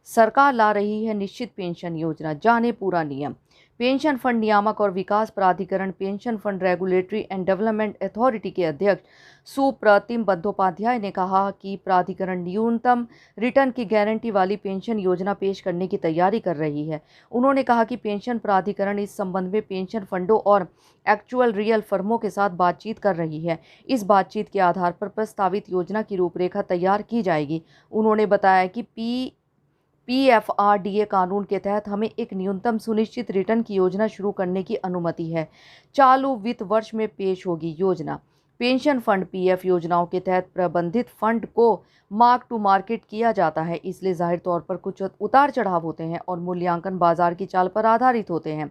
सरकार ला रही है निश्चित पेंशन योजना, जाने पूरा नियम। पेंशन फंड नियामक और विकास प्राधिकरण pension fund regulatory and development authority के अध्यक्ष सुप्रतिम बंदोपाध्याय ने कहा कि प्राधिकरण न्यूनतम रिटर्न की गारंटी वाली पेंशन योजना पेश करने की तैयारी कर रही है। उन्होंने कहा कि पेंशन प्राधिकरण इस संबंध में पेंशन फंडों और एक्चुअल रियल फर्मों के साथ बातचीत कर रही है। इस बातचीत के आधार पर प्रस्तावित योजना की रूपरेखा तैयार की जाएगी। उन्होंने बताया कि पीएफआरडीए कानून के तहत हमें एक न्यूनतम सुनिश्चित रिटर्न की योजना शुरू करने की अनुमति है। चालू वित्त वर्ष में पेश होगी योजना। पेंशन फंड पीएफ योजनाओं के तहत प्रबंधित फंड को मार्क टू मार्केट किया जाता है, इसलिए जाहिर तौर पर कुछ उतार चढ़ाव होते हैं और मूल्यांकन बाजार की चाल पर आधारित होते हैं।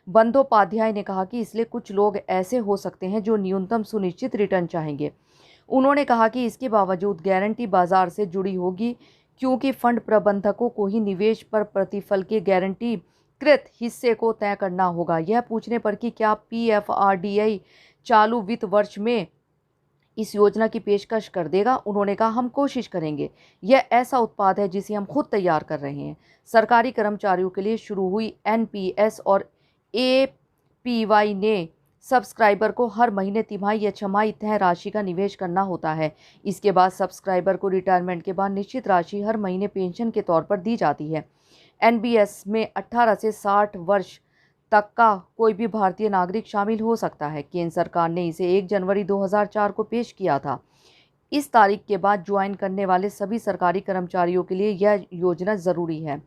बंदोपाध्याय ने कहा कि इसलिए कुछ लोग ऐसे हो सकते हैं जो न्यूनतम सुनिश्चित रिटर्न चाहेंगे। उन्होंने कहा कि इसके बावजूद गारंटी बाजार से जुड़ी होगी, क्योंकि फंड प्रबंधकों को ही निवेश पर प्रतिफल के गारंटीकृत हिस्से को तय करना होगा। यह पूछने पर कि क्या पीएफआरडीए चालू वित्त वर्ष में इस योजना की पेशकश कर देगा, उन्होंने कहा, हम कोशिश करेंगे। यह ऐसा उत्पाद है जिसे हम खुद तैयार कर रहे हैं। सरकारी कर्मचारियों के लिए शुरू हुई एनपीएस और एपीवाई ने सब्सक्राइबर को हर महीने तिमाही या छमाही तय राशि का निवेश करना होता है। इसके बाद सब्सक्राइबर को रिटायरमेंट के बाद निश्चित राशि हर महीने पेंशन के तौर पर दी जाती है। एनबीएस में 18 से 60 वर्ष तक का कोई भी भारतीय नागरिक शामिल हो सकता है। केंद्र सरकार ने इसे 1 जनवरी 2004 को पेश किया था। इस तारीख के बाद ज्वाइन करने वाले सभी सरकारी कर्मचारियों के लिए यह योजना ज़रूरी है।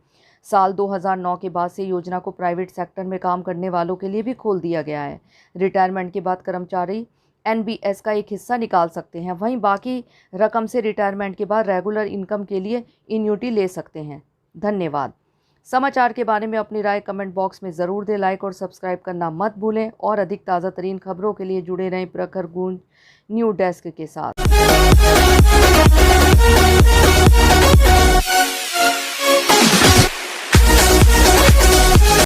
साल 2009 के बाद से योजना को प्राइवेट सेक्टर में काम करने वालों के लिए भी खोल दिया गया है। रिटायरमेंट के बाद कर्मचारी एनबीएस का एक हिस्सा निकाल सकते हैं, वहीं बाकी रकम से रिटायरमेंट के बाद रेगुलर इनकम के लिए एन्युटी ले सकते हैं। धन्यवाद। समाचार के बारे में अपनी राय कमेंट बॉक्स में ज़रूर दें। लाइक और सब्सक्राइब करना मत भूलें और अधिक ताज़ा तरीन खबरों के लिए जुड़े रहें प्रखर गूंज न्यू डेस्क के साथ।